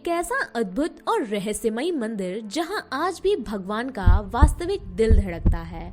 एक ऐसा अद्भुत और रहस्यमयी मंदिर जहां आज भी भगवान का वास्तविक दिल धड़कता है।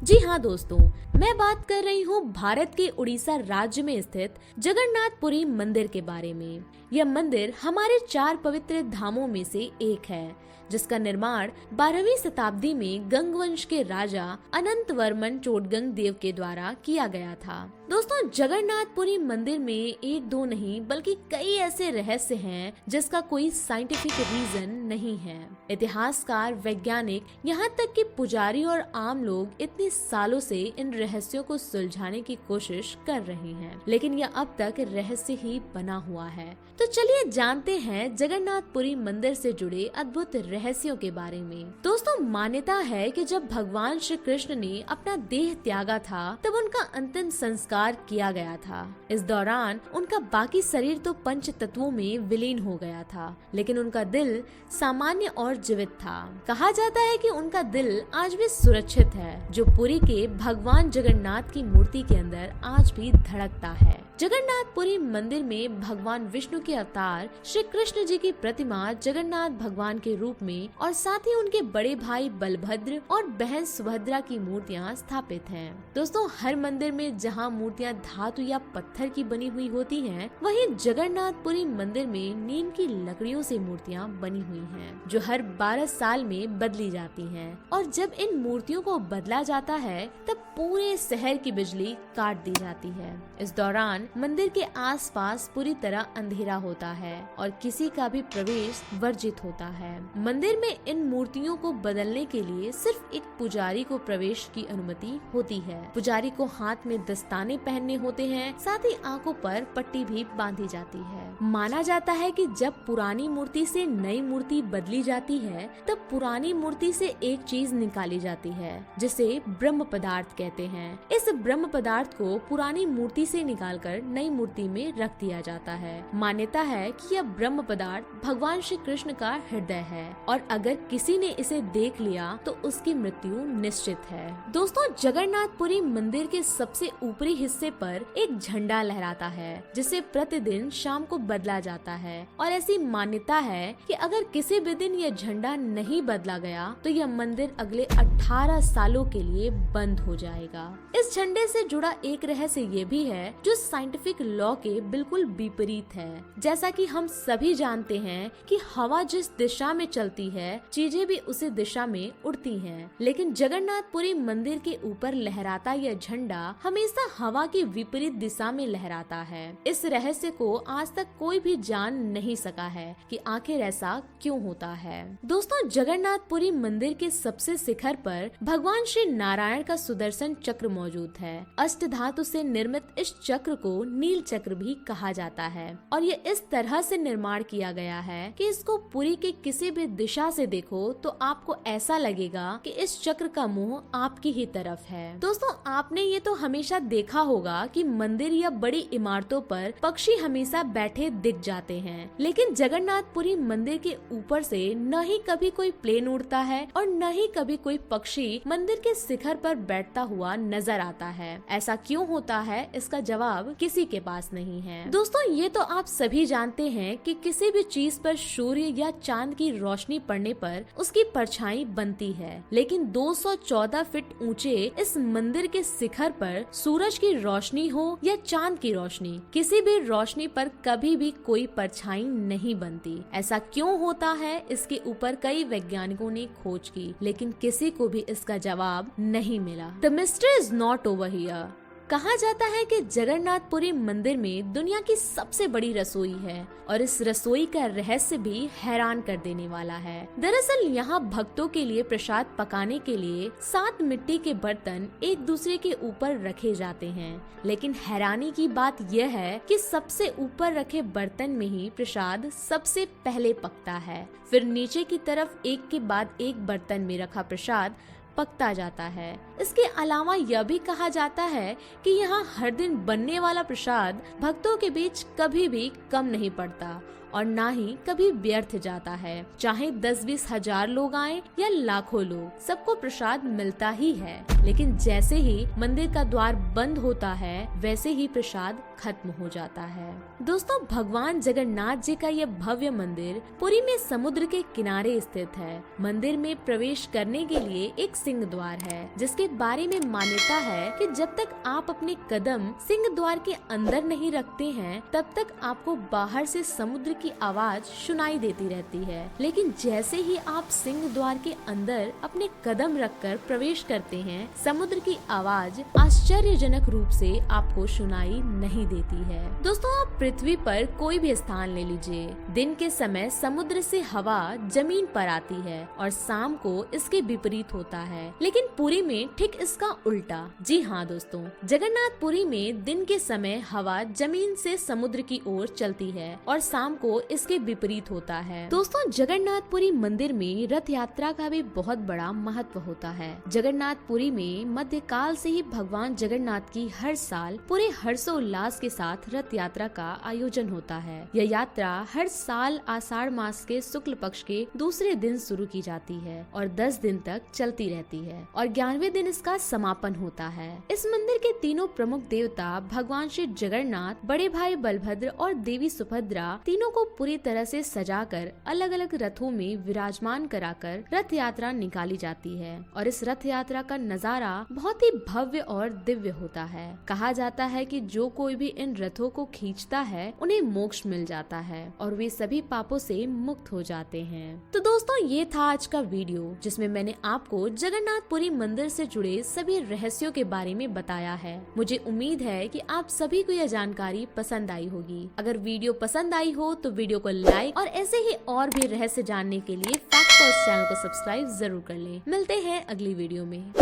जी हाँ दोस्तों, मैं बात कर रही हूँ भारत के उड़ीसा राज्य में स्थित जगन्नाथपुरी मंदिर के बारे में। यह मंदिर हमारे 4 पवित्र धामों में से एक है, जिसका निर्माण 12वीं शताब्दी में गंग वंश के राजा अनंत वर्मन चोडगंग देव के द्वारा किया गया था। दोस्तों, जगन्नाथपुरी मंदिर में एक दो नहीं बल्कि कई ऐसे रहस्य हैं जिसका कोई साइंटिफिक रीजन नहीं है। इतिहासकार, वैज्ञानिक, यहाँ तक कि पुजारी और आम लोग इतने सालों से इन रहस्यों को सुलझाने की कोशिश कर रहे हैं, लेकिन यह अब तक रहस्य ही बना हुआ है। तो चलिए जानते हैं जगन्नाथपुरी मंदिर से जुड़े अद्भुत रहस्यों के बारे में। दोस्तों, मान्यता है कि जब भगवान श्री कृष्ण ने अपना देह त्यागा था तब उनका अंतिम संस्कार किया गया था। इस दौरान उनका बाकी शरीर तो पंच तत्वों में विलीन हो गया था, लेकिन उनका दिल सामान्य और जीवित था। कहा जाता है कि उनका दिल आज भी सुरक्षित है, जो पुरी के भगवान जगन्नाथ की मूर्ति के अंदर आज भी धड़कता है। जगन्नाथपुरी मंदिर में भगवान विष्णु के अवतार श्री कृष्ण जी की प्रतिमा जगन्नाथ भगवान के रूप में और साथ ही उनके बड़े भाई बलभद्र और बहन सुभद्रा की मूर्तियां स्थापित हैं। दोस्तों, हर मंदिर में जहां मूर्तियां धातु या पत्थर की बनी हुई होती हैं, वहीं जगन्नाथपुरी मंदिर में नीम की लकड़ियों से मूर्तियां बनी हुई हैं, जो हर 12 साल में बदली जाती हैं। और जब इन मूर्तियों को बदला जाता है तब पूरे शहर की बिजली काट दी जाती है। इस दौरान मंदिर के आसपास पूरी तरह अंधेरा होता है और किसी का भी प्रवेश वर्जित होता है। मंदिर में इन मूर्तियों को बदलने के लिए सिर्फ एक पुजारी को प्रवेश की अनुमति होती है। पुजारी को हाथ में दस्ताने पहनने होते हैं, साथ ही आंखों पर पट्टी भी बांधी जाती है। माना जाता है कि जब पुरानी मूर्ति से नई मूर्ति बदली जाती है तब पुरानी मूर्ति से एक चीज निकाली जाती है, जिसे ब्रह्म पदार्थ कहते हैं। इस ब्रह्म पदार्थ को पुरानी मूर्ति से निकालकर नई मूर्ति में रख दिया जाता है। मान्यता है कि यह ब्रह्म पदार्थ भगवान श्री कृष्ण का हृदय है और अगर किसी ने इसे देख लिया तो उसकी मृत्यु निश्चित है। दोस्तों, जगन्नाथपुरी मंदिर के सबसे ऊपरी हिस्से पर एक झंडा लहराता है, जिसे प्रतिदिन शाम को बदला जाता है और ऐसी मान्यता है कि अगर किसी भी दिन यह झंडा नहीं बदला गया तो यह मंदिर अगले 18 सालों के लिए बंद हो जाएगा। इस झंडे से जुड़ा एक रहस्य ये भी है जो साइंटिफिक लॉ के बिल्कुल विपरीत है। जैसा कि हम सभी जानते हैं कि हवा जिस दिशा में चलती है, चीजें भी उसी दिशा में उड़ती हैं, लेकिन जगन्नाथपुरी मंदिर के ऊपर लहराता यह झंडा हमेशा हवा की विपरीत दिशा में लहराता है। इस रहस्य को आज तक कोई भी जान नहीं सका है कि आखिर ऐसा क्यों होता है। दोस्तों, जगन्नाथपुरी मंदिर के सबसे शिखर पर भगवान श्री नारायण का सुदर्शन चक्र मौजूद है। अष्ट धातु से निर्मित इस चक्र को नील चक्र भी कहा जाता है और ये इस तरह से निर्माण किया गया है कि इसको पुरी के किसी भी दिशा से देखो तो आपको ऐसा लगेगा कि इस चक्र का मुंह आपकी ही तरफ है। दोस्तों, आपने ये तो हमेशा देखा होगा कि मंदिर या बड़ी इमारतों पर पक्षी हमेशा बैठे दिख जाते हैं, लेकिन जगन्नाथपुरी मंदिर के ऊपर से न ही कभी कोई प्लेन उड़ता है और न ही कभी कोई पक्षी मंदिर के शिखर पर बैठता हुआ नजर आता है। ऐसा क्यों होता है, इसका जवाब किसी के पास नहीं है। दोस्तों, ये तो आप सभी जानते हैं कि किसी भी चीज पर सूर्य या चांद की रोशनी पड़ने पर उसकी परछाई बनती है, लेकिन 214 फीट ऊंचे इस मंदिर के शिखर पर सूरज की रोशनी हो या चांद की रोशनी, किसी भी रोशनी पर कभी भी कोई परछाई नहीं बनती। ऐसा क्यों होता है, इसके ऊपर कई वैज्ञानिकों ने खोज की, लेकिन किसी को भी इसका जवाब नहीं मिला। The mystery is not over here. कहा जाता है कि जगन्नाथपुरी मंदिर में दुनिया की सबसे बड़ी रसोई है और इस रसोई का रहस्य भी हैरान कर देने वाला है। दरअसल यहाँ भक्तों के लिए प्रसाद पकाने के लिए 7 मिट्टी के बर्तन एक दूसरे के ऊपर रखे जाते हैं, लेकिन हैरानी की बात यह है कि सबसे ऊपर रखे बर्तन में ही प्रसाद सबसे पहले पकता है, फिर नीचे की तरफ एक के बाद एक बर्तन में रखा प्रसाद पकता जाता है। इसके अलावा यह भी कहा जाता है कि यहाँ हर दिन बनने वाला प्रसाद भक्तों के बीच कभी भी कम नहीं पड़ता और ना ही कभी व्यर्थ जाता है। चाहे 10-20 हजार लोग आए या लाखों लोग, सबको प्रसाद मिलता ही है। लेकिन जैसे ही मंदिर का द्वार बंद होता है वैसे ही प्रसाद खत्म हो जाता है। दोस्तों, भगवान जगन्नाथ जी का यह भव्य मंदिर पुरी में समुद्र के किनारे स्थित है। मंदिर में प्रवेश करने के लिए एक सिंह द्वार है, जिसके बारे में मान्यता है कि जब तक आप अपने कदम सिंह द्वार के अंदर नहीं रखते हैं तब तक आपको बाहर से समुद्र की आवाज सुनाई देती रहती है। लेकिन जैसे ही आप सिंह द्वार के अंदर अपने कदम रखकर प्रवेश करते हैं, समुद्र की आवाज आश्चर्यजनक रूप से आपको सुनाई नहीं देती है। दोस्तों, आप पृथ्वी पर कोई भी स्थान ले लीजिए, दिन के समय समुद्र से हवा जमीन पर आती है और शाम को इसके विपरीत होता है। लेकिन पुरी में ठीक इसका उल्टा। जी हाँ दोस्तों, जगन्नाथपुरी में दिन के समय हवा जमीन से समुद्र की ओर चलती है और शाम को इसके विपरीत होता है। दोस्तों, जगन्नाथपुरी मंदिर में रथ यात्रा का भी बहुत बड़ा महत्व होता है। जगन्नाथपुरी में मध्यकाल से ही भगवान जगन्नाथ की हर साल पूरे हर्षोल्लास के साथ रथ यात्रा का आयोजन होता है। यह यात्रा हर साल आषाढ़ मास के शुक्ल पक्ष के दूसरे दिन शुरू की जाती है और 10 दिन तक चलती रहती है और 11वें दिन इसका समापन होता है। इस मंदिर के तीनों प्रमुख देवता भगवान श्री जगन्नाथ, बड़े भाई बलभद्र और देवी सुभद्रा, तीनों को पूरी तरह से सजाकर अलग अलग रथों में विराजमान कराकर रथ यात्रा निकाली जाती है और इस रथ यात्रा का नजारा बहुत ही भव्य और दिव्य होता है। कहा जाता है कि जो कोई भी इन रथों को खींचता है उन्हें मोक्ष मिल जाता है और वे सभी पापों से मुक्त हो जाते हैं। तो दोस्तों, ये था आज का वीडियो जिसमें मैंने आपको जगन्नाथपुरी मंदिर से जुड़े सभी रहस्यों के बारे में बताया है। मुझे उम्मीद है कि आप सभी को यह जानकारी पसंद आई होगी। अगर वीडियो पसंद आई हो तो वीडियो को लाइक और ऐसे ही और भी रहस्य जानने के लिए फैक्ट पल्स चैनल को सब्सक्राइब जरूर कर लें। मिलते हैं अगली वीडियो में।